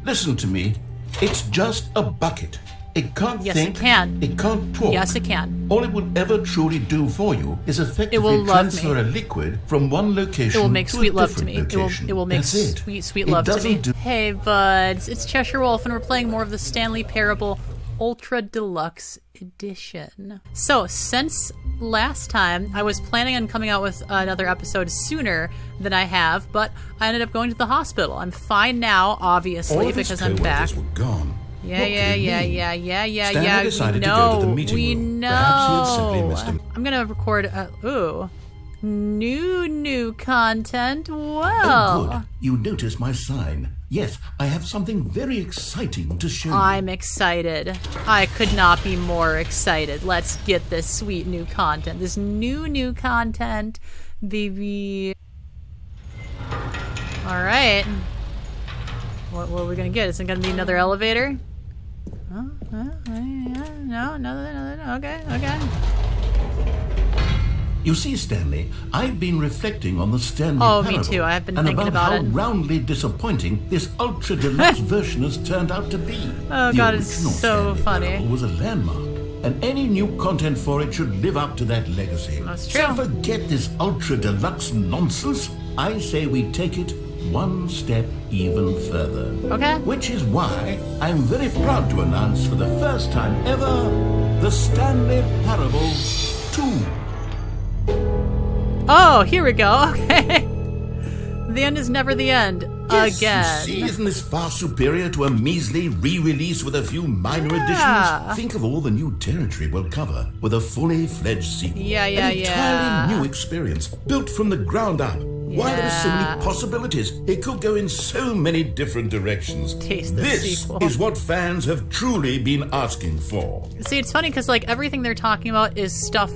Listen to me. It's just a bucket. It can't Yes, think. it can. It can't talk. Yes, it can. All it will ever truly do for you is It will effectively love transfer me. a liquid from one location It will make to sweet a love to different me. location. It will make That's it. sweet It love to me. doesn't do- Hey buds, it's Cheshire Wolf and we're playing more of the Stanley Parable Ultra Deluxe Edition. So, since last time, I was planning on coming out with another episode sooner than I have, but I ended up going to the hospital. I'm fine now, obviously, All of his because I'm back. co-workers were gone. Yeah. Stanley decided to go to the meeting We room. know. Perhaps he had simply missed him. I'm gonna record. New content. Oh, Well, good. You noticed my sign. Yes, I have something very exciting to show you. I'm excited. I could not be more excited. Let's get this sweet new content. This new content, baby. All right. What are we gonna get? Is it gonna be another elevator? No, okay. You see, Stanley, I've been reflecting on the Stanley Oh, me Parable too. I've been and thinking about about how it. roundly disappointing this ultra deluxe version has turned out to be. Oh, The God, it's original so Stanley funny. Parable was a landmark, and any new content for it should live up to that legacy. That's So true. forget this ultra deluxe nonsense. I say we take it one step even further. Okay. Which is why I'm very proud to announce for the first time ever the Stanley Parable 2. Oh, here we go. Okay. The end is never the end. Yes, Again. you see, isn't this far superior to a measly re-release with a few minor Yeah. additions? Think of all the new territory we'll cover with a fully fledged sequel. Yeah. An entirely new experience, built from the ground up. Why, there are so Yeah. many possibilities. It could go in so many different directions. Taste the This sequel. is what fans have truly been asking for. See, it's funny because like everything they're talking about is stuff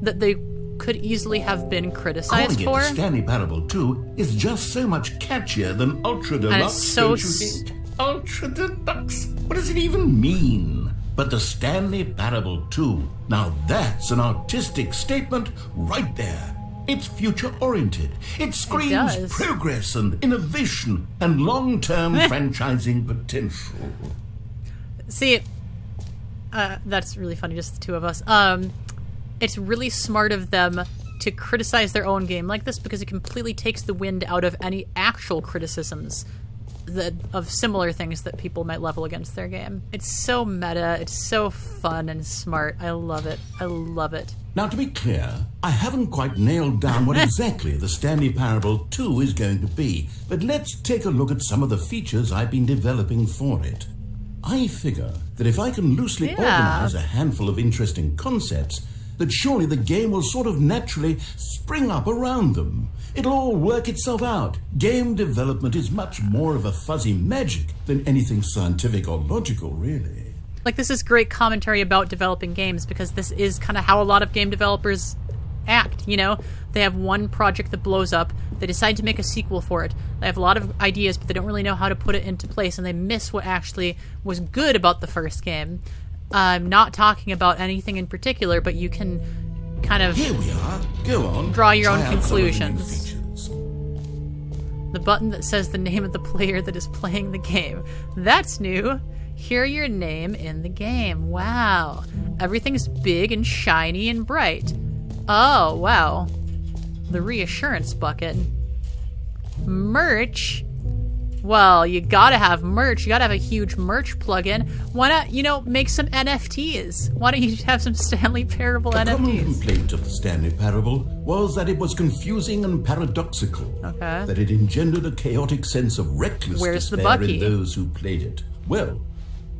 that they could easily have been criticized Calling it for. the Stanley Parable 2 is just so much catchier than Ultra Deluxe, so don't you think? Ultra Deluxe? What does it even mean? But the Stanley Parable 2, now that's an artistic statement right there. It's future-oriented. It screams does. progress and innovation and long-term franchising potential. See, that's really funny, just the two of us. It's really smart of them to criticize their own game like this because it completely takes the wind out of any actual criticisms of similar things that people might level against their game. It's so meta, it's so fun and smart. I love it. I love it. Now, to be clear, I haven't quite nailed down what exactly the Stanley Parable 2 is going to be, but let's take a look at some of the features I've been developing for it. I figure that if I can loosely organize a handful of interesting concepts, that surely the game will sort of naturally spring up around them. It'll all work itself out. Game development is much more of a fuzzy magic than anything scientific or logical, really. Like, this is great commentary about developing games because this is kind of how a lot of game developers act, you know? They have one project that blows up, they decide to make a sequel for it. They have a lot of ideas, but they don't really know how to put it into place, and they miss what actually was good about the first game. I'm not talking about anything in particular, but you can kind of Here we are. Go on. draw your Try own out some of the new conclusions. features. The button that says the name of the player that is playing the game. That's new. Hear your name in the game. Wow. Everything's big and shiny and bright. Oh, wow. The reassurance bucket. Merch. Well, you gotta have merch. You gotta have a huge merch plugin. Why not, make some NFTs? Why don't you have some Stanley Parable A common NFTs? complaint of the Stanley Parable was that it was confusing and paradoxical. Okay. That it engendered a chaotic sense of reckless Where's the despair Bucky? in those who played it. Well,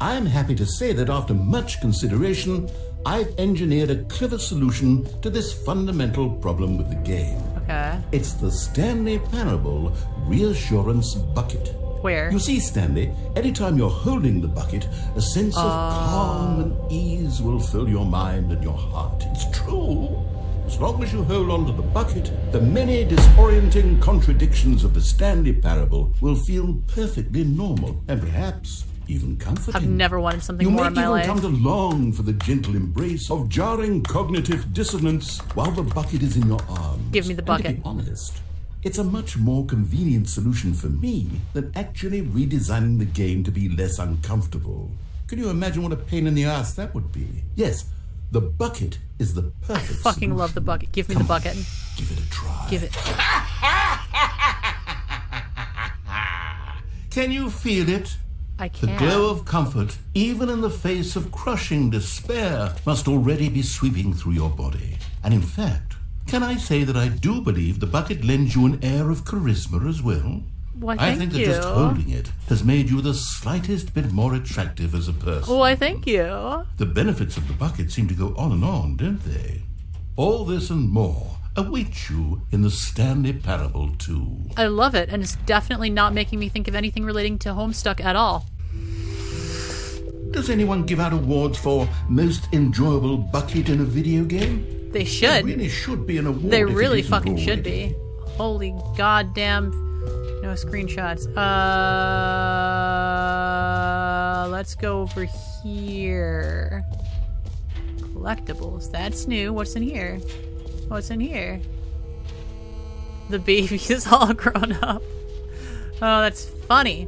I'm happy to say that after much consideration, I've engineered a clever solution to this fundamental problem with the game. Okay. It's the Stanley Parable Reassurance Bucket. Where? You see, Stanley, anytime you're holding the bucket, a sense of calm and ease will fill your mind and your heart. It's true. As long as you hold on to the bucket, the many disorienting contradictions of the Stanley Parable will feel perfectly normal and perhaps even comforting. I've never wanted something You more may in my even life. come to long for the gentle embrace of jarring cognitive dissonance while the bucket is in your arms. Give me the And bucket. to be honest, It's a much more convenient solution for me than actually redesigning the game to be less uncomfortable. Can you imagine what a pain in the ass that would be? Yes, the bucket is the perfect Fucking love the bucket. Give me the bucket. Give it a try. Give it. Can you feel it? I The can. glow of comfort, even in the face of crushing despair, must already be sweeping through your body. And in fact, can I say that I do believe the bucket lends you an air of charisma as well? Why, I thank think that you. just holding it has made you the slightest bit more attractive as a person. Why, thank you. The benefits of the bucket seem to go on, don't they? All this and more await you in the Stanley Parable 2. I love it, and it's definitely not making me think of anything relating to Homestuck at all. Does anyone give out awards for most enjoyable bucket in a video game? They There should. really should be an award. They if it really isn't fucking should already. be. Holy goddamn. No screenshots. Let's go over here. Collectibles. That's new. What's in here? What's in here? The baby is all grown up. Oh, that's funny.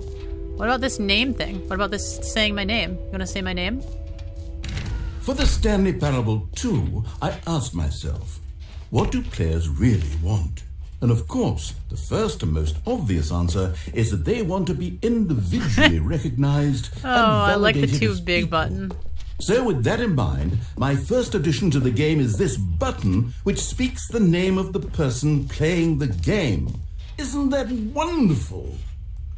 What about this name thing? What about this saying my name? You wanna say my name? For the Stanley Parable 2, I asked myself, what do players really want? And of course, the first and most obvious answer is that they want to be individually recognized and I like the validated two as big people. button. So with that in mind, my first addition to the game is this button, which speaks the name of the person playing the game. Isn't that wonderful?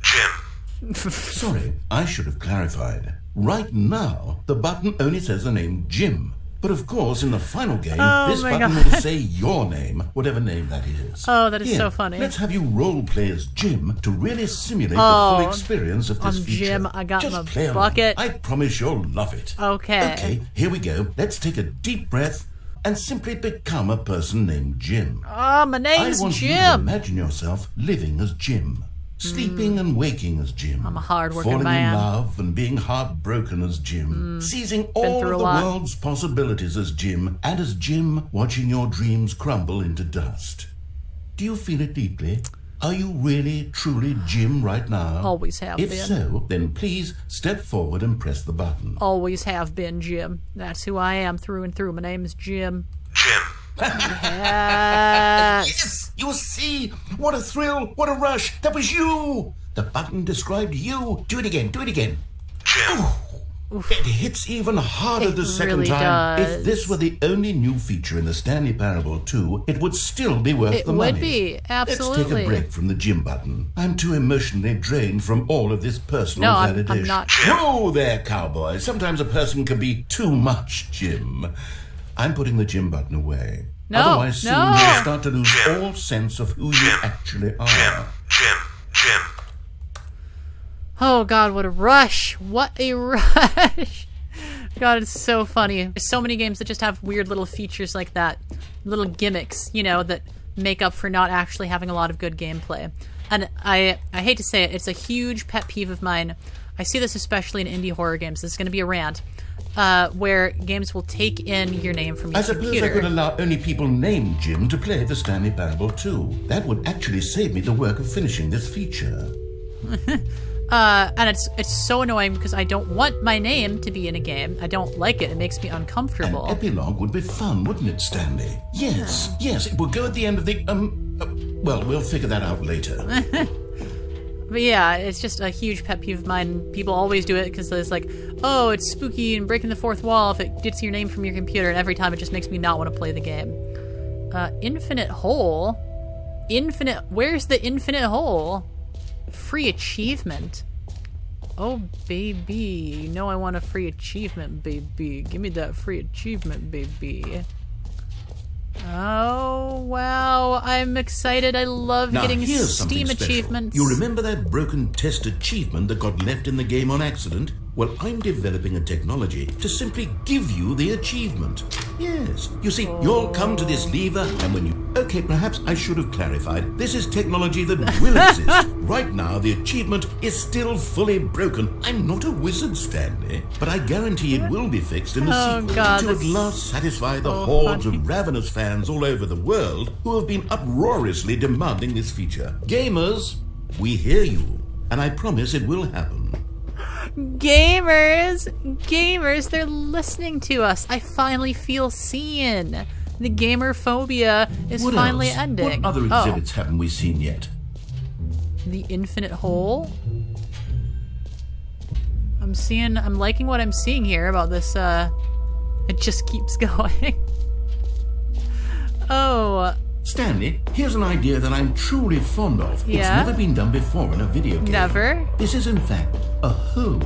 Jim. Sorry, I should have clarified. Right now, the button only says the name Jim. But of course, in the final game, Oh this my button God. will say your name, whatever name that is. Oh, that is Here, so funny. Let's have you role play as Jim to really simulate the Oh, full experience of this I'm feature. Jim, I got Just my play along. bucket. I promise you'll love it. Okay. Okay, here we go. Let's take a deep breath and simply become a person named Jim. Oh, my name's I want you to Jim. imagine yourself living as Jim. Sleeping and waking as Jim. I'm a hard-working falling man. in love and being heartbroken as Jim. Seizing all through of a the lot. world's possibilities as Jim. And as Jim, watching your dreams crumble into dust. Do you feel it deeply? Are you really, truly Jim right now? Always have If been. so, then please step forward and press the button. Always have been Jim. That's who I am through and through. My name is Jim. Jim. Yes. Yes! You see? What a thrill! What a rush! That was you! The button described you. Do it again. Do it again. Jim. It hits even harder It the second really time. does. If this were the only new feature in the Stanley Parable 2, it would still be worth It the would money. be, Let's take absolutely. a break from the Jim button. I'm too emotionally drained from all of this personal No, I'm validation. not. Whoa there, cowboy. Sometimes a person can be too much Jim. I'm putting the Jim button away. No, Otherwise, soon no. you'll start to lose all sense of who you actually are. Jim. Oh, God, what a rush. What a rush. God, it's so funny. There's so many games that just have weird little features like that. Little gimmicks, you know, that make up for not actually having a lot of good gameplay. And I hate to say it, it's a huge pet peeve of mine. I see this especially in indie horror games. This is going to be a rant. Where games will take in your name from your I suppose computer. I could allow only people named Jim to play the Stanley Parable 2. That would actually save me the work of finishing this feature. And it's so annoying because I don't want my name to be in a game. I don't like it. It makes me An uncomfortable. epilogue would be fun, wouldn't it, Stanley? Yes, it would go at the end of the, well, we'll figure that out later. But yeah, it's just a huge pet peeve of mine. People always do it because it's like, oh, it's spooky and breaking the fourth wall if it gets your name from your computer, and every time it just makes me not want to play the game. Infinite hole? Where's the infinite hole? Free achievement. Oh, baby. You know I want a free achievement, baby. Give me that free achievement, baby. Oh, wow. I'm excited. I love Now, getting here's something Steam special. achievements. You remember that broken test achievement that got left in the game on accident? Well, I'm developing a technology to simply give you the achievement. Yes. You see, you'll come to this lever, and when you... Okay, perhaps I should have clarified. This is technology that will exist. Right now, the achievement is still fully broken. I'm not a wizard, Stanley, but I guarantee it will be fixed in the sequel God, to at last satisfy the hordes of ravenous fans all over the world who have been uproariously demanding this feature. Gamers, we hear you, and I promise it will happen. Gamers, they're listening to us. I finally feel seen. The gamer phobia is What finally else? ending. What other exhibits haven't we seen yet? The infinite hole. I'm liking what I'm seeing here about this, it just keeps going. Oh. Stanley, here's an idea that I'm truly fond of. Yeah? It's never been done before in a video game. Never? This is in fact a hole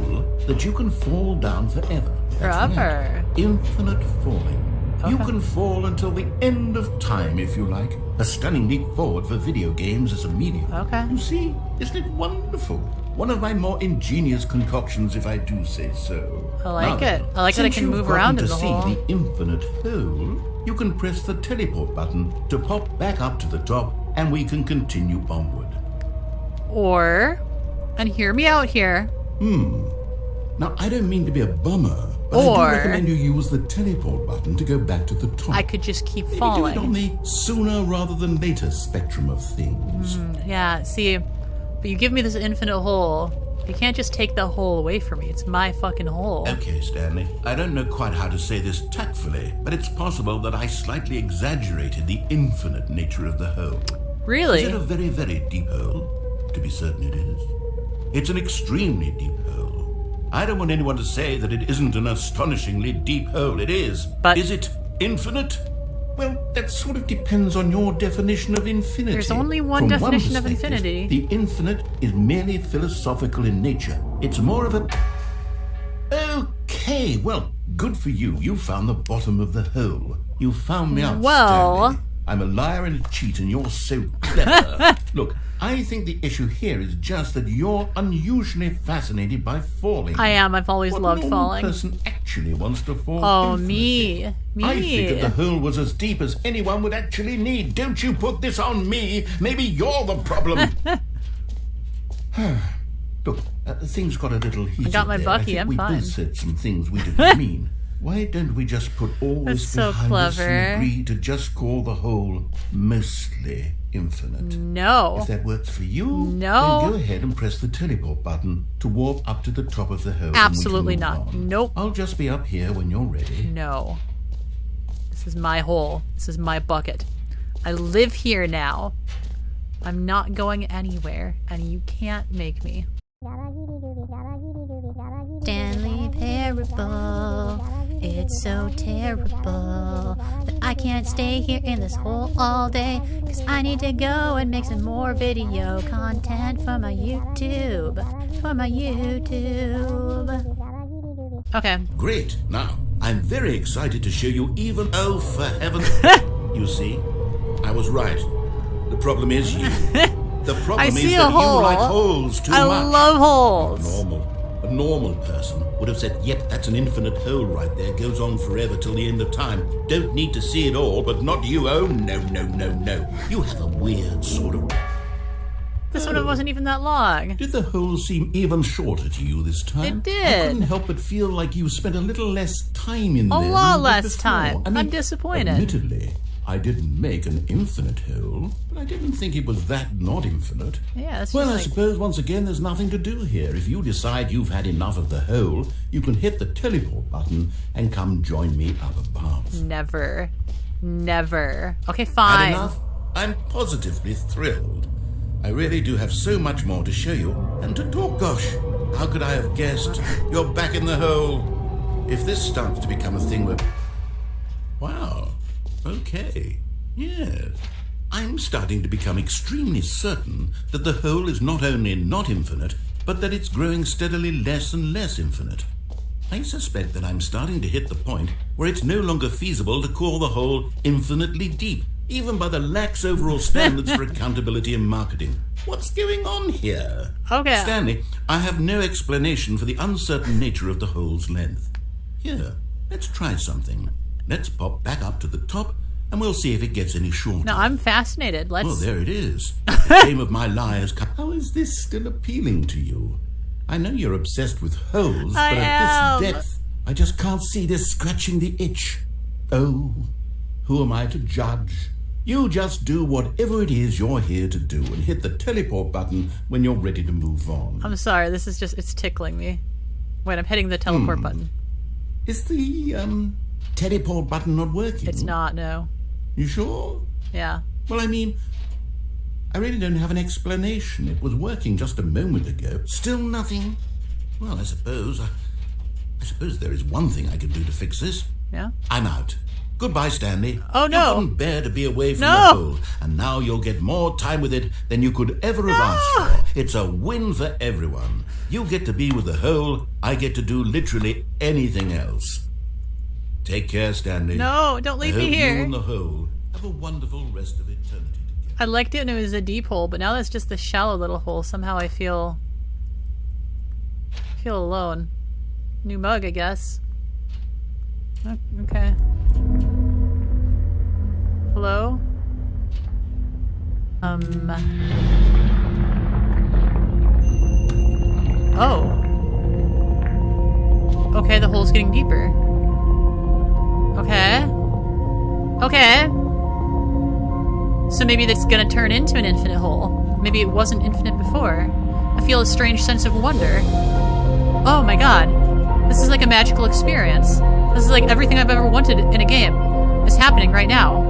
that you can fall down forever. That's Forever? right. Infinite falling. You Okay. can fall until the end of time if you like. A stunning leap forward for video games as a medium. Okay. You see, isn't it wonderful? One of my more ingenious concoctions, if I do say so. I like Now it. I like that I since can you've move around gotten in the to see hole. the infinite hole, you can press the teleport button to pop back up to the top, and we can continue onward. Or, and hear me out here. Now, I don't mean to be a bummer, but I Or- do recommend you use the teleport button to go back to the top. I could just keep Maybe do it on falling. the sooner rather than later spectrum of things. Yeah, see, but you give me this infinite hole. You can't just take the hole away from me. It's my fucking hole. Okay, Stanley, I don't know quite how to say this tactfully, but it's possible that I slightly exaggerated the infinite nature of the hole. Really? Is it a very, very deep hole? To be certain it is. It's an extremely deep hole. I don't want anyone to say that it isn't an astonishingly deep hole. It is. But- Is it infinite? Well, that sort of depends on your definition of infinity. There's only one From definition of perspective, infinity. The infinite is merely philosophical in nature. It's more of a... Okay, well, good for you. You found the bottom of the hole. You found me out, Well- Stanley. I'm a liar and a cheat, and you're so clever. Look, I think the issue here is just that you're unusually fascinated by falling. I am. I've always What loved normal falling. person actually wants to fall Oh, infinitely? me. I figured the Me. hole was as deep as anyone would actually need. Don't you put this on me. Maybe you're the problem. Look, things got a little heated. got my there. Bucky, I think I'm we fine. both said some things we didn't mean. Why don't we just put all That's this so behind us clever. and agree to just call the whole mostly infinite? No. If that works for you, No. then go ahead and press the teleport button to warp up to the top of the hole. and we can Absolutely move not. on. Nope. I'll just be up here when you're ready. No. This is my hole. This is my bucket. I live here now. I'm not going anywhere, and you can't make me. Stanley Parable. It's so terrible that I can't stay here in this hole all day, 'cause I need to go and make some more video content for my YouTube. Okay. Great. Now, I'm very excited to show you even... Oh, for heaven... You see? I was right. The problem is you. The problem I is see a that hole. you like holes too I much. love holes. A normal person would have said, yep, that's an infinite hole right there. Goes on forever till the end of time. Don't need to see it all, but not you. Oh, no. You have a weird sort of... This one wasn't even that long. Did the hole seem even shorter to you this time? It did. I couldn't help but feel like you spent a little less time in there. A than lot you did less before. time. I mean, I'm disappointed. Admittedly, I didn't make an infinite hole, but I didn't think it was that not infinite. Yeah, that's Well, just I like... suppose once again there's nothing to do here. If you decide you've had enough of the hole, you can hit the teleport button and come join me up above. Never. Okay, Had fine. enough? I'm positively thrilled. I really do have so much more to show you and to talk. Gosh, how could I have guessed? You're back in the hole. If this starts to become a thing where... Wow. Okay. Yes. I'm starting to become extremely certain that the hole is not only not infinite, but that it's growing steadily less and less infinite. I suspect that I'm starting to hit the point where it's no longer feasible to call the hole infinitely deep, even by the lax overall standards for accountability and marketing. What's going on here? Okay. Stanley, I have no explanation for the uncertain nature of the hole's length. Here, let's try something. Let's pop back up to the top, and we'll see if it gets any shorter. No, I'm fascinated. Let's... Well, there it is. The game of my lies. How is this still appealing to you? I know you're obsessed with holes, I but at am. this depth, I just can't see this scratching the itch. Oh, who am I to judge? You just do whatever it is you're here to do and hit the teleport button when you're ready to move on. I'm sorry, this is just, it's tickling me. Wait, I'm hitting the teleport button. Is the, teleport button not working? It's not, no. You sure? Yeah. Well, I mean, I really don't have an explanation. It was working just a moment ago. Still nothing? Well, I suppose there is one thing I can do to fix this. Yeah? I'm out. Goodbye, Stanley. Oh, no. You couldn't bear to be away from No. the hole, and now you'll get more time with it than you could ever have asked for. It's a win for everyone. You get to be with the hole. I get to do literally anything else. Take care, Stanley. No, don't leave I me hope here. you and the hole have a wonderful rest of eternity together. I liked it when it was a deep hole, but now that's just the shallow little hole. Somehow I feel alone. New mug, I guess. Okay. Hello? Oh. Okay, the hole's getting deeper. Okay. Okay. So maybe that's gonna turn into an infinite hole. Maybe it wasn't infinite before. I feel a strange sense of wonder. Oh my god. This is like a magical experience. This is like everything I've ever wanted in a game is happening right now.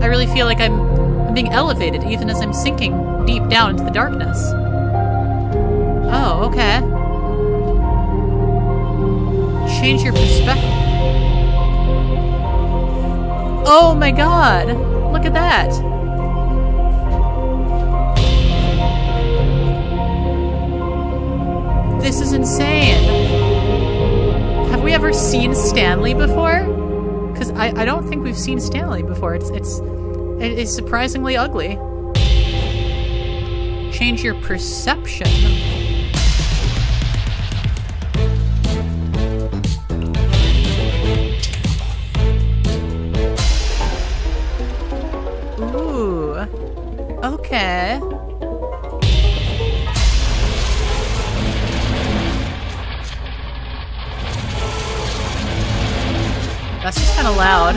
I really feel like I'm being elevated even as I'm sinking deep down into the darkness. Oh, okay. Change your perspective. Oh my god! Look at that! This is insane! Have we ever seen Stanley before? Because I don't think we've seen Stanley before. It's surprisingly ugly. Change your perception. Ooh. Okay. That's just kind of loud.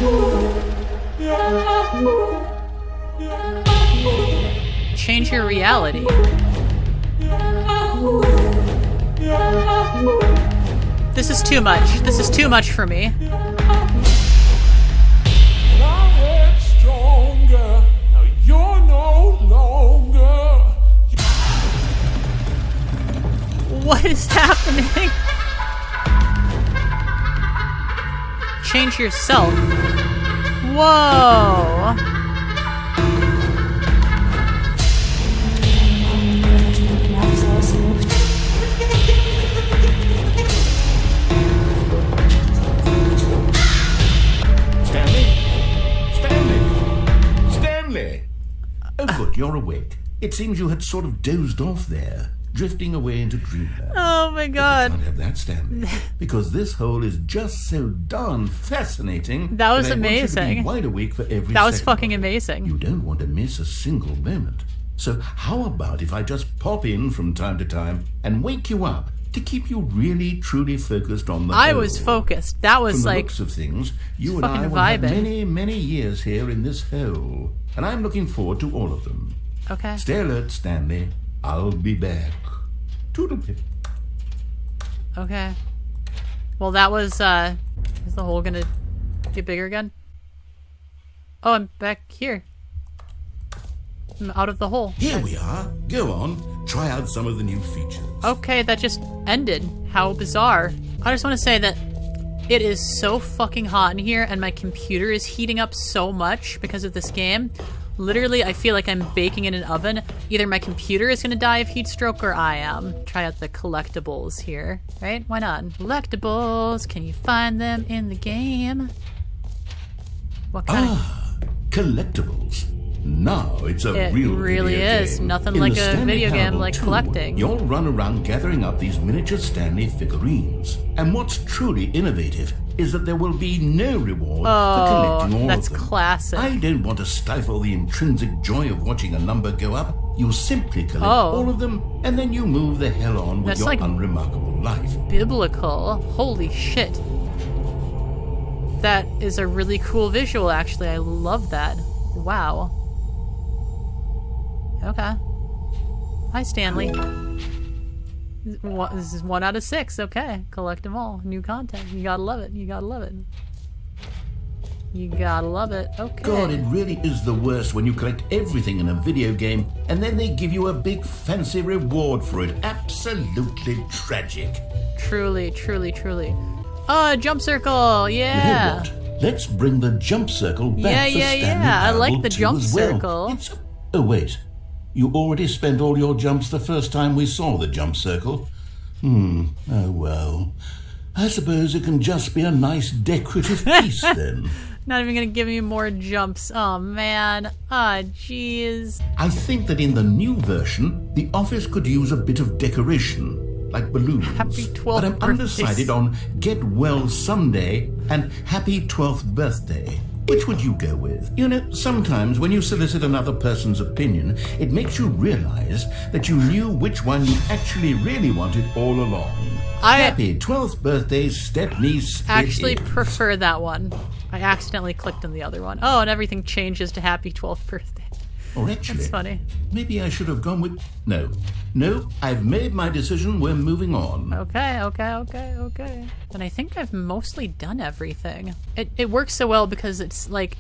Change your reality. This is too much. This is too much for me. Stronger. Now you're no longer. What is happening? Change yourself. Whoa. Stanley! Oh, good, you're awake. It seems you had sort of dozed off there, drifting away into dreamland. Oh my You god. can't have that, Stanley, because this hole is just so darn fascinating. That was I want you to be amazing. wide awake for every That was second fucking of it. amazing. You don't want to miss a single moment. So how about if I just pop in from time to time and wake you up to keep you really, truly focused on the I hole? was focused. That was From the like... looks of things, you and fucking I will have vibing. many, many years here in this hole, and I'm looking forward to all of them. Okay. Stay alert, Stanley. I'll be back. Toodlepip. Okay. Well, that was, is the hole gonna get bigger again? Oh, I'm back here. I'm out of the hole. Here we are. Go on. Try out some of the new features. Okay, that just ended. How bizarre. I just want to say that it is so fucking hot in here, and my computer is heating up so much because of this game. Literally, I feel like I'm baking in an oven. Either my computer is going to die of heat stroke or I am. Try out the collectibles here, right? Why not? Collectibles, can you find them in the game? What kind of... collectibles. Now it's a It real really video is. game. Nothing In like the a Stanley video game Parable like 2, collecting. You'll run around gathering up these miniature Stanley figurines. And what's truly innovative is that there will be no reward for collecting all that's of them. classic. I don't want to stifle the intrinsic joy of watching a number go up. You simply collect all of them, and then you move the hell on with That's your like unremarkable life. Biblical. Holy shit. That is a really cool visual, actually. I love that. Wow. Okay. Hi, Stanley. This is 1 out of 6. Okay. Collect them all. New content. You gotta love it. You gotta love it. You gotta love it. Okay. God, it really is the worst when you collect everything in a video game and then they give you a big fancy reward for it. Absolutely tragic. Truly, truly, truly. Oh, jump circle. You hear Yeah. what? Let's bring the jump circle back for Stanley I like Parable the 2 jump as well. circle. Oh, wait. You already spent all your jumps the first time we saw the jump circle? Oh, well. I suppose it can just be a nice decorative piece then. Not even gonna give me more jumps. Oh, man. Ah, jeez. I think that in the new version, the office could use a bit of decoration, like balloons. Happy 12th But I'm birthday. undecided on Get Well Someday and Happy 12th Birthday. Which would you go with? You know, sometimes when you solicit another person's opinion, it makes you realize that you knew which one you actually really wanted all along. Happy 12th Birthday, Stepney Split Actually Ends. prefer that one. I accidentally clicked on the other one. Oh, and everything changes to happy 12th birthday. Or actually, That's funny. maybe I should have gone with... No, I've made my decision. We're moving on. Okay. And I think I've mostly done everything. It works so well because it's like,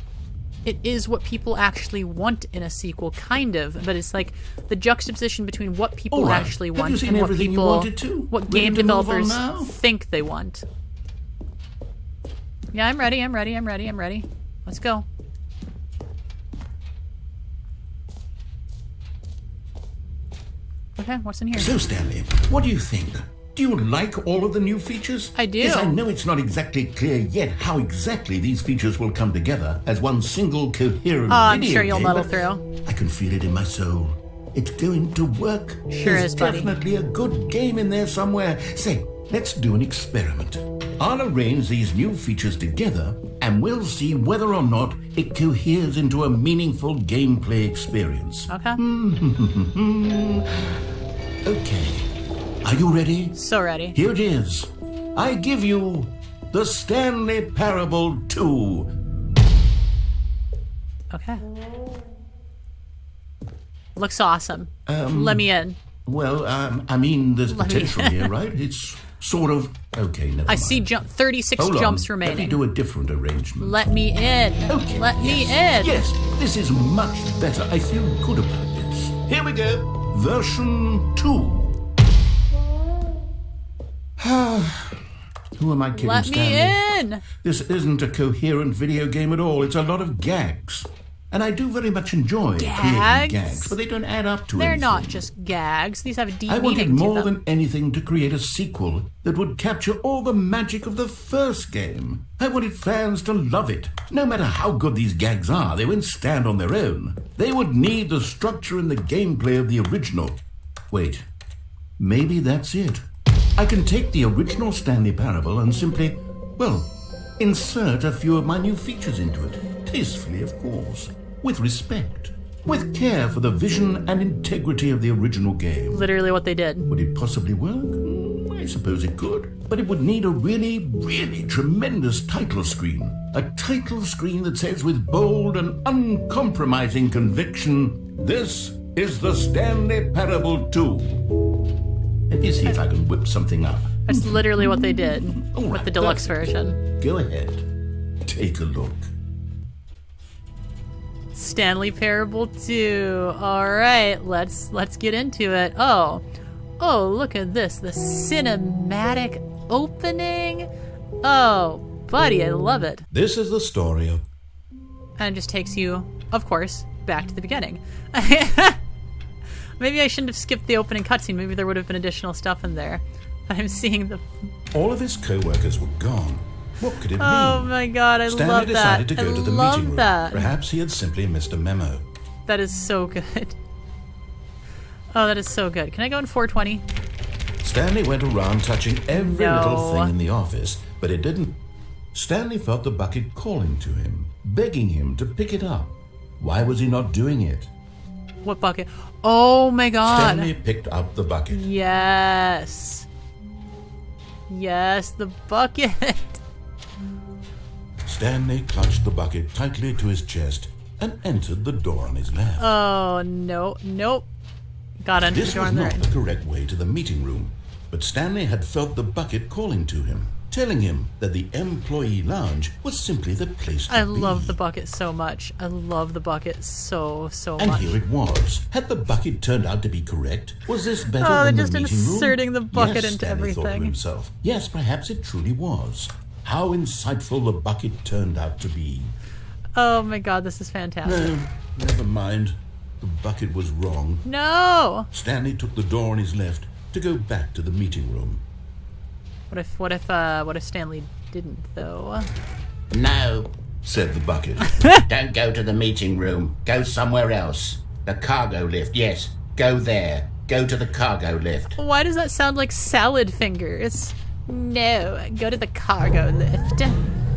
it is what people actually want in a sequel, kind of, but it's like the juxtaposition between what people All right. actually Have you want seen and what everything you people, wanted to? what Ready game to move on developers now? think they want. Yeah, I'm ready. Let's go. Okay, what's in here? So, Stanley, what do you think? Do you like all of the new features? I do. Yes, I know it's not exactly clear yet how exactly these features will come together as one single coherent I'm video sure you'll game, muddle but through. I can feel it in my soul. It's going to work. Sure There's is, buddy. definitely a good game in there somewhere. Say, let's do an experiment. I'll arrange these new features together, and we'll see whether or not it coheres into a meaningful gameplay experience. Okay. Okay. Are you ready? So ready. Here it is. I give you the Stanley Parable 2. Okay. Looks awesome. Let me in. Well, I mean, there's Let me- potential here, right? It's sort of... Okay, never I mind. see 36 Hold on. jumps Let me remaining. do a different arrangement. Let me in. Okay, Let me yes. in. Yes, this is much better. I feel good about this. Here we go. Version 2. Who am I kidding, Let me Stanley? in. This isn't a coherent video game at all. It's a lot of gags. And I do very much enjoy creating Gags? gags, but they don't add up to They're anything. not just gags. These have a deep I wanted meaning to more them. than anything to create a sequel that would capture all the magic of the first game. I wanted fans to love it. No matter how good these gags are, they wouldn't stand on their own. They would need the structure and the gameplay of the original. Wait, maybe that's it. I can take the original Stanley Parable and simply, well, insert a few of my new features into it. Tastefully, of course. With respect. With care for the vision and integrity of the original game. Literally what they did. Would it possibly work? I suppose it could. But it would need a really, really tremendous title screen. A title screen that says with bold and uncompromising conviction, "This is the Stanley Parable 2." Let me see if I can whip something up. That's literally what they did All with right, the deluxe perfect. version. Go ahead. Take a look. Stanley Parable 2. All right, let's get into it. Oh, look at this. The cinematic opening. Oh, buddy, I love it. This is the story of... And it just takes you, of course, back to the beginning. Maybe I shouldn't have skipped the opening cutscene. Maybe there would have been additional stuff in there. But I'm seeing the... All of his co-workers were gone. What could it Oh mean? my god, I Stanley love that. decided to go I to the love meeting room. that. Perhaps he had simply missed a memo. That is so good. Oh, that is so good. Can I go in 420? Stanley went around touching every little No. thing in the office, but it didn't. Stanley felt the bucket calling to him, begging him to pick it up. Why was he not doing it? What bucket? Oh my god. Stanley picked up the bucket. Yes. Yes, the bucket. Stanley clutched the bucket tightly to his chest and entered the door on his left. Oh, no. Nope. Got under This the door was on the not right. the correct way to the meeting room, but Stanley had felt the bucket calling to him, telling him that the employee lounge was simply the place to I be. love the bucket so much. I love the bucket so And much. here it was. Had the bucket turned out to be correct? Was this better Oh, than they're the just meeting room? inserting the bucket Yes, into Stanley thought to everything. himself. Yes, perhaps it truly was. How insightful the bucket turned out to be. Oh my god, this is fantastic. No, never mind. The bucket was wrong. No! Stanley took the door on his left to go back to the meeting room. What if Stanley didn't though? No, said the bucket. Don't go to the meeting room. Go somewhere else. The cargo lift, yes. Go there. Go to the cargo lift. Why does that sound like salad fingers? No, go to the cargo lift.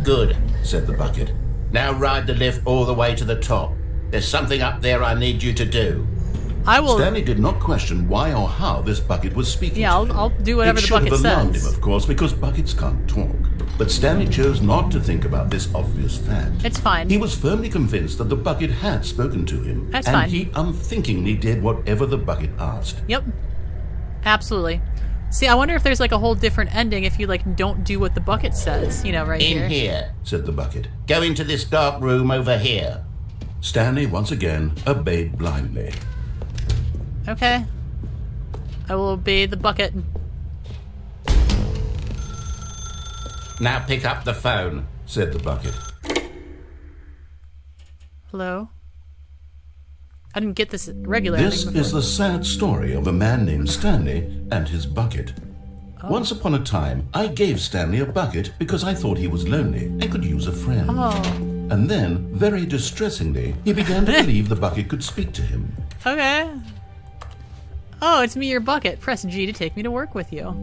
Good, said the bucket. Now ride the lift all the way to the top. There's something up there I need you to do. I will. Stanley did not question why or how this bucket was speaking Yeah, to him. I'll do whatever It the should bucket have alarmed says. him, of course, because buckets can't talk. But Stanley chose not to think about this obvious fact. It's fine. He was firmly convinced that the bucket had spoken to him. That's and fine. he unthinkingly did whatever the bucket asked. Yep. Absolutely. See, I wonder if there's like a whole different ending if you like don't do what the bucket says, you know, right In here. here, said the bucket. Go into this dark room over here. Stanley once again obeyed blindly. Okay. I will obey the bucket. Now pick up the phone, said the bucket. Hello? I didn't get this regular ending This before. is the sad story of a man named Stanley and his bucket. Once upon a time, I gave Stanley a bucket because I thought he was lonely and could use a friend. Oh. And then, very distressingly, he began to believe the bucket could speak to him. Okay. Oh, it's me, your bucket. Press G to take me to work with you.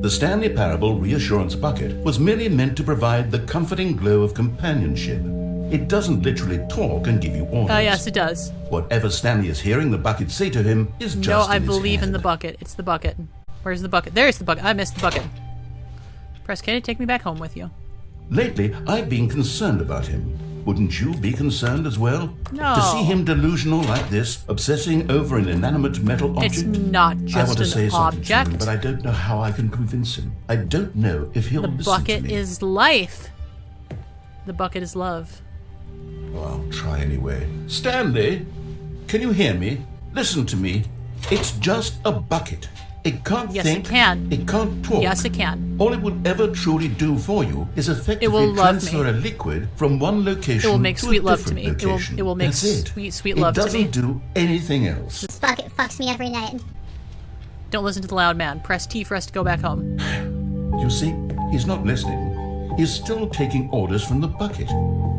The Stanley Parable Reassurance Bucket was merely meant to provide the comforting glow of companionship. It doesn't literally talk and give you orders. Oh, yes, it does. Whatever Stanley is hearing the bucket say to him is just No, I in his believe in head. the bucket. It's the bucket. Where's the bucket? There's the bucket. I missed the bucket. Press K to take me back home with you. Lately, I've been concerned about him. Wouldn't you be concerned as well? No. To see him delusional like this, obsessing over an inanimate metal object? It's not I want to just say an something to him, object. but I don't know how I can convince him. I don't know if he'll The listen to bucket me. is life. The bucket is love. Oh, I'll try anyway. Stanley, can you hear me? Listen to me. It's just a bucket. It can't Yes, think. it can. It can't talk. Yes, it can. All it will ever truly do for you is effectively It will love transfer me. a liquid from one location It will make to sweet a love to different me. location. It will make That's it. sweet, sweet love to me. It doesn't do anything else. This bucket fucks me every night. Don't listen to the loud man. Press T for us to go back home. You see, he's not listening. He's still taking orders from the bucket.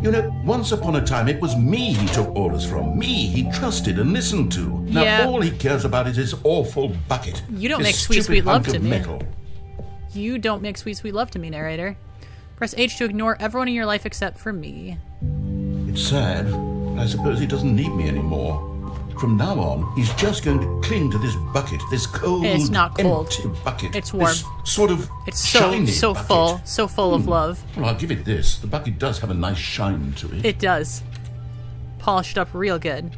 You know, once upon a time, it was me he took orders from. Me he trusted and listened to. Now Yeah. all he cares about is his awful bucket. You don't His make sweet, stupid sweet love hunk to of me. metal. You don't make sweet, sweet love to me, narrator. Press H to ignore everyone in your life except for me. It's sad, but I suppose he doesn't need me anymore. From now on, he's just going to cling to this bucket, this cold, It's not cold. empty bucket. It's warm. This sort of It's so shiny bucket. so full of love. Well, I'll give it this. The bucket does have a nice shine to it. It does. Polished up real good.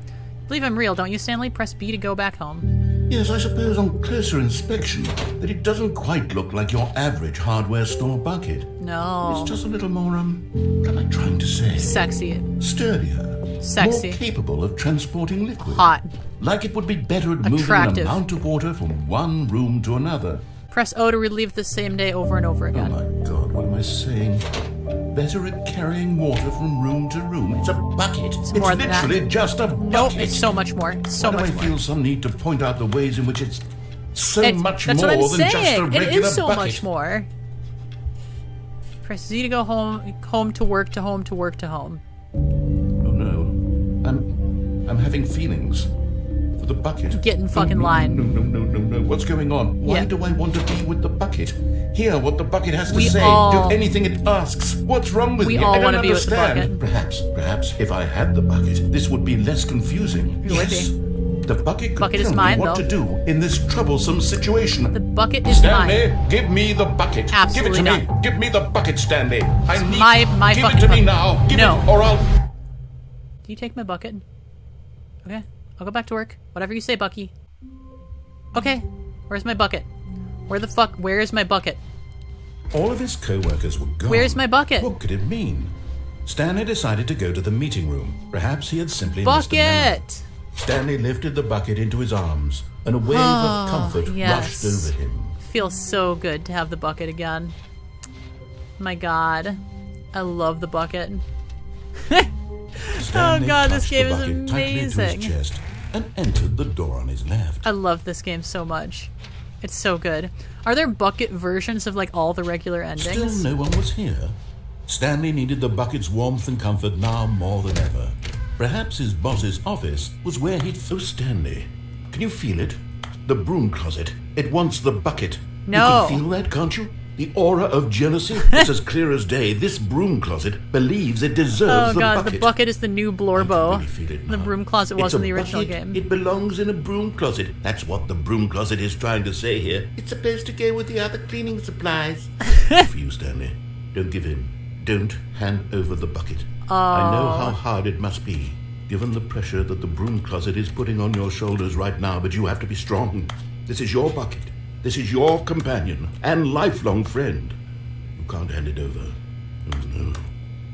Believe I'm real, don't you, Stanley? Press B to go back home. Yes, I suppose on closer inspection that it doesn't quite look like your average hardware store bucket. No. It's just a little more, what am I trying to say? Sexy. Sturdier. Sexy. More capable of transporting liquid. Hot. Like it would be better at moving Attractive. an amount of water from one room to another. Press O to relive the same day over and over Oh again. my God, what am I saying? Better at carrying water from room to room. It's a bucket. It's more than that. literally just a bucket. Nope, it's so much more. It's so Why much do I more. feel some need to point out the ways in which it's so It's- much that's more what I'm than just a saying. regular It is so bucket? much more. Press Z to go home to work to home to work to home. Oh no. I'm having feelings. For the bucket. Get in fucking line. No. What's going on? Why Yeah. do I want to be with the bucket? Hear what the bucket has to We say. all- Do anything it asks. What's wrong with We me? all I don't wanna be with the understand. bucket. Perhaps if I had the bucket, this would be less confusing. It would Yes. The bucket could Bucket is tell mine, me what though. to do in this troublesome situation. The bucket is Stanley, mine. give me the bucket. Absolutely give it to me. not. Give me the bucket, Stanley. I need my give fucking it to me bucket. now. Give No. it, or I'll. Do you take my bucket? Okay, I'll go back to work. Whatever you say, Bucky. Okay, where's my bucket? Where is my bucket? All of his co-workers were gone. Where's my bucket? What could it mean? Stanley decided to go to the meeting room. Perhaps he had simply missed a memo. Bucket! Stanley lifted the bucket into his arms, and a wave of comfort yes. rushed over him. Feels so good to have the bucket again. My god. I love the bucket. Stanley God, this clutched game the is bucket tightly to amazing. his chest and entered the door on his left. I love this game so much. It's so good. Are there bucket versions of like all the regular endings? Still no one was here. Stanley needed the bucket's warmth and comfort now more than ever. Perhaps his boss's office was where he'd... Oh, Stanley, can you feel it? The broom closet. It wants the bucket. No. You can feel that, can't you? The aura of jealousy? It's as clear as day. This broom closet believes it deserves Oh the god, bucket. the bucket is the new I can Blorbo. really feel it The now. broom closet It's was in a the original bucket. game. It belongs in a broom closet. That's what the broom closet is trying to say here. It's supposed to go with the other cleaning supplies. For you, Stanley. Don't give in. Don't hand over the bucket. I know how hard it must be, given the pressure that the broom closet is putting on your shoulders right now, but you have to be strong. This is your bucket. This is your companion and lifelong friend. You can't hand it over. Oh no.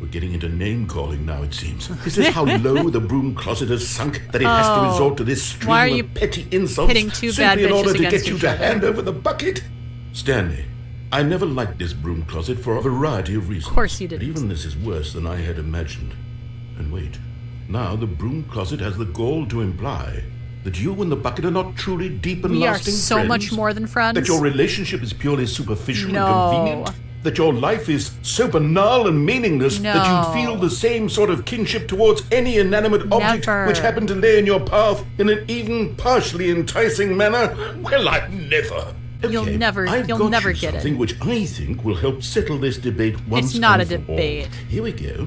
We're getting into name-calling now, it seems. Is this how low the broom closet has sunk, that it has to resort to this stream Why are you of petty insults pitting two bad simply in order bitches to against get you each to other? hand over the bucket? Stanley, I never liked this broom closet for a variety of reasons. Of course you But didn't. even this is worse than I had imagined. And wait, now the broom closet has the gall to imply that you and the bucket are not truly deep and We are lasting so friends. much more than friends. That your relationship is purely superficial No. and convenient. That your life is so banal and meaningless that No. you feel the same sort of kinship towards any inanimate object Never. which happened to lay in your path in an even partially enticing manner. Well, I'd never. You'll Okay, never- I've you'll got never you get it. something which I think will help settle this debate once It's not and a for all. debate. Here we go.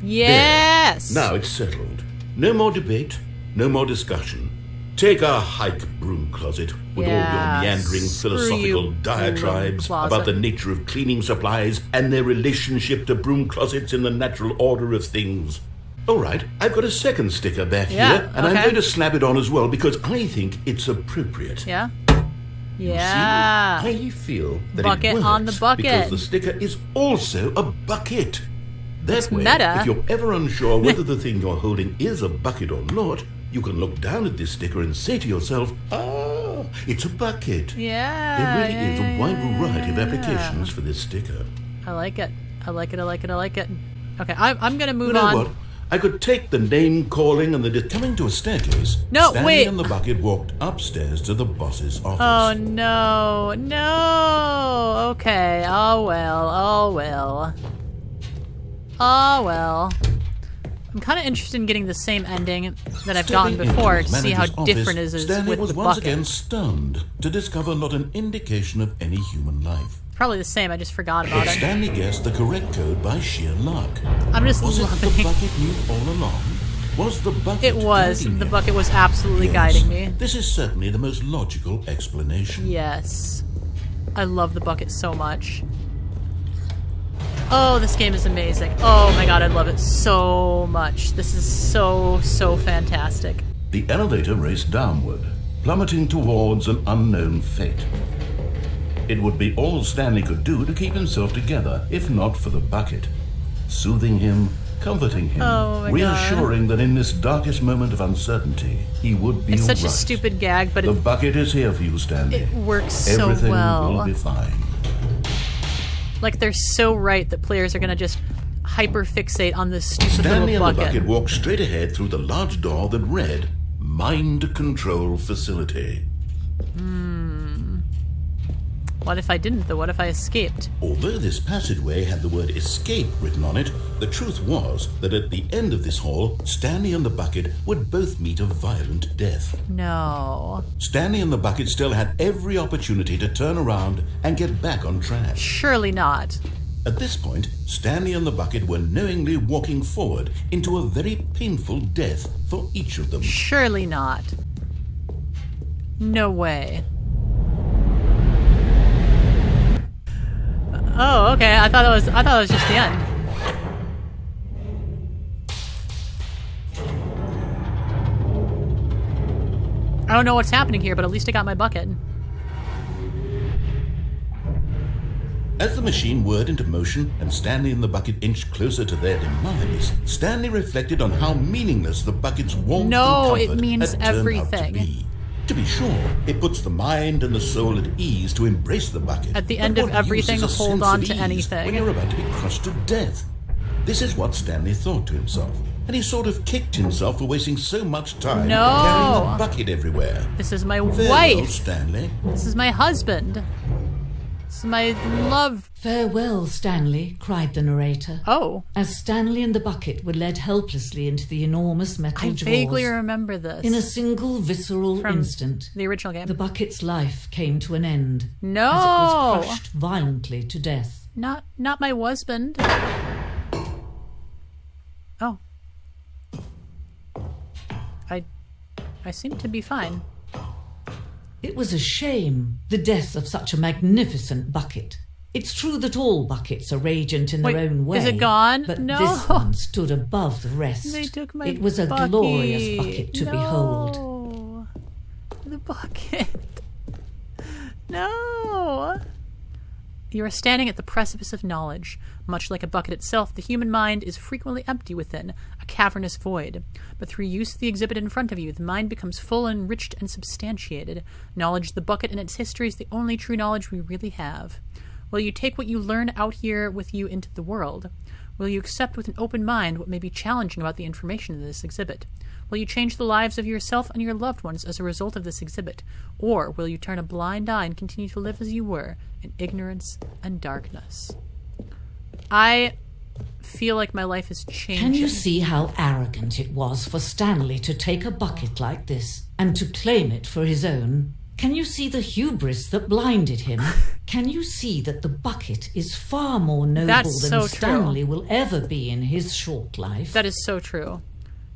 Yes! Now it's settled. No more debate, no more discussion. Take a hike, broom closet, with Yeah, all your meandering screw philosophical you, diatribes broom closet. about the nature of cleaning supplies and their relationship to broom closets in the natural order of things. All right, I've got a second sticker back Yeah, here, and I'm okay. going to slap it on as well because I think it's appropriate. Yeah? See, Yeah. I feel that Bucket it works on the bucket. because the sticker is also a bucket. That It's way, meta. if you're ever unsure whether the thing you're holding is a bucket or not, you can look down at this sticker and say to yourself, "Ah, it's a bucket." Yeah. There really is a wide yeah, variety of yeah. applications for this sticker. I like it. I like it. I like it. I like it. Okay, I'm gonna move You know on. what? I could take the name calling and the coming to a staircase. No, Stanley wait. and the bucket walked upstairs to the boss's office. Oh no, no. Okay. Oh well. Oh well. Oh well. I'm kind of interested in getting the same ending that I've gotten Stepping into before his to see how manager's different it office, is Stanley with was the once bucket. again stunned to discover not an indication of any human life. Probably the same. I just forgot But about it. Stanley guessed the correct code by sheer luck. I'm just Was it that the loving. bucket knew all along? Was the bucket It was. guiding The him? bucket was absolutely Yes. guiding me. This is certainly the most logical explanation. Yes. I love the bucket so much. Oh, this game is amazing. Oh my god, I love it so much. This is so, so fantastic. The elevator raced downward, plummeting towards an unknown fate. It would be all Stanley could do to keep himself together, if not for the bucket. Soothing him, comforting him, Oh my reassuring that in this darkest moment of uncertainty, he would be It's such all a right. stupid gag, but The it, bucket is here for you, Stanley. it works so Everything well. will be fine. Like, they're so right that players are gonna just hyper-fixate on this stupid Stanley little and the bucket. bucket walked straight ahead through the large door that read, Mind Control Facility. What if I didn't, though? What if I escaped? Although this passageway had the word escape written on it, the truth was that at the end of this hall, Stanley and the bucket would both meet a violent death. No. Stanley and the bucket still had every opportunity to turn around and get back on track. Surely not. At this point, Stanley and the bucket were knowingly walking forward into a very painful death for each of them. Surely not. No way. Oh, okay. I thought it was just the end. I don't know what's happening here, but at least I got my bucket. As the machine whirred into motion and Stanley and the bucket inched closer to their demise, Stanley reflected on how meaningless the bucket's warmth No, and it comfort means had turned everything. out to be. To be sure, it puts the mind and the soul at ease to embrace the bucket. At the But end of what use everything, is a hold sense on of to ease anything. when you're about to be crushed to death? This is what Stanley thought to himself, and he sort of kicked himself for wasting so much time No. carrying the bucket everywhere. This is my Farewell, wife. Stanley. This is my husband. This is my love. "Farewell, Stanley," cried the narrator, Oh, as Stanley and the bucket were led helplessly into the enormous metal I jaws. vaguely remember this. In a single visceral From instant, the original game. the bucket's life came to an end. No. As it was crushed violently to death. Not my husband. Oh. I seem to be fine. It was a shame, the death of such a magnificent bucket. It's true that all buckets are radiant in Wait, their own way. is it gone? But No. this one stood above the rest. They took my It was a bucket. glorious bucket to behold. No. The bucket. No. You are standing at the precipice of knowledge. Much like a bucket itself, the human mind is frequently empty within, a cavernous void. But through use of the exhibit in front of you, the mind becomes full, enriched, and substantiated. Knowledge of the bucket and its history is the only true knowledge we really have. Will you take what you learn out here with you into the world? Will you accept with an open mind what may be challenging about the information in this exhibit? Will you change the lives of yourself and your loved ones as a result of this exhibit? Or will you turn a blind eye and continue to live as you were, in ignorance and darkness? I feel like my life is changing. Can you see how arrogant it was for Stanley to take a bucket like this and to claim it for his own? Can you see the hubris that blinded him? Can you see that the bucket is far more noble That's than so true. Stanley will ever be in his short life? That is so true.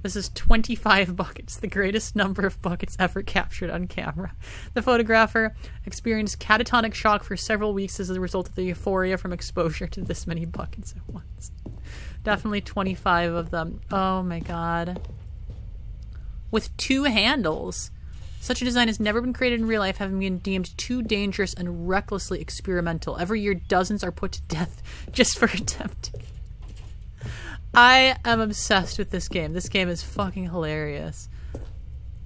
This is 25 buckets, the greatest number of buckets ever captured on camera. The photographer experienced catatonic shock for several weeks as a result of the euphoria from exposure to this many buckets at once. Definitely 25 of them. Oh my god. With 2 handles. Such a design has never been created in real life, having been deemed too dangerous and recklessly experimental. Every year, dozens are put to death just for attempting. I am obsessed with this game. This game is fucking hilarious.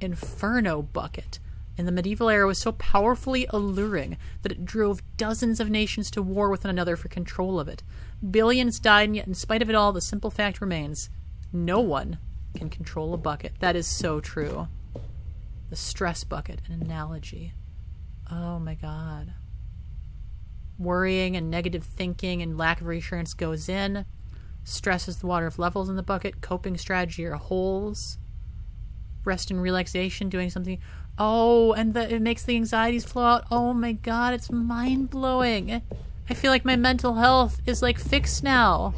Inferno Bucket. In the medieval era was so powerfully alluring that it drove dozens of nations to war with one another for control of it. Billions died, and yet in spite of it all, the simple fact remains. No one can control a bucket. That is so true. The stress bucket, an analogy. Oh my god. Worrying and negative thinking and lack of reassurance goes in. Stress is the water of levels in the bucket. Coping strategy are holes. Rest and relaxation, doing something. Oh, and it makes the anxieties flow out. Oh my god, it's mind-blowing. I feel like my mental health is like fixed now.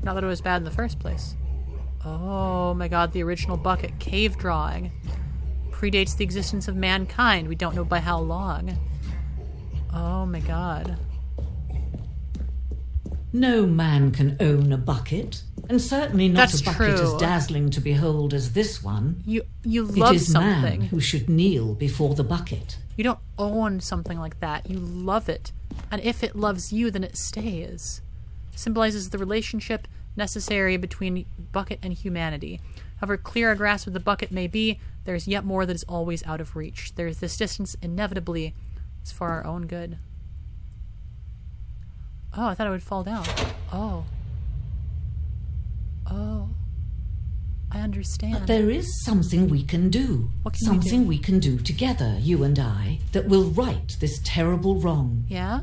Not that it was bad in the first place. Oh my god, the original bucket cave drawing predates the existence of mankind. We don't know by how long. Oh my god. No man can own a bucket, and certainly not That's a bucket true. as dazzling to behold as this one. You It love is something. man who should kneel before the bucket. You don't own something like that. You love it. And if it loves you, then it stays. Symbolizes the relationship necessary between bucket and humanity. However clear a grasp of the bucket may be, there is yet more that is always out of reach. There is this distance inevitably is for our own good. Oh, I thought I would fall down. Oh. Oh. I understand. There is something we can do. What can we something do? we can do together, you and I, that will right this terrible wrong. Yeah?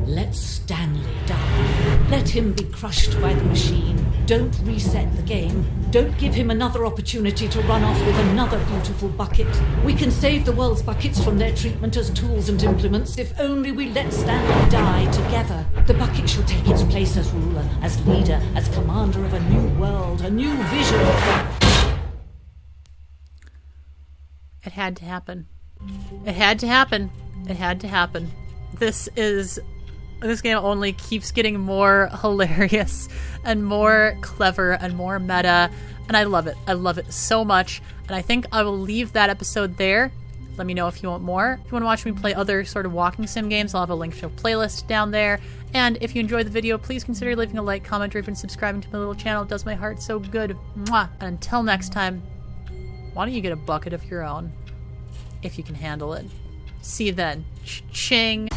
Let Stanley die. Let him be crushed by the machine. Don't reset the game. Don't give him another opportunity to run off with another beautiful bucket. We can save the world's buckets from their treatment as tools and implements if only we let Stanley die together. The bucket shall take its place as ruler, as leader, as commander of a new world, a new vision. It had to happen. It had to happen. It had to happen. This game only keeps getting more hilarious and more clever and more meta, and I love it. I love it so much, and I think I will leave that episode there. Let me know if you want more. If you want to watch me play other sort of walking sim games, I'll have a link to a playlist down there. And if you enjoyed the video, please consider leaving a like, comment, or even subscribing to my little channel. It does my heart so good. Mwah! And until next time, why don't you get a bucket of your own, if you can handle it. See you then. Ching!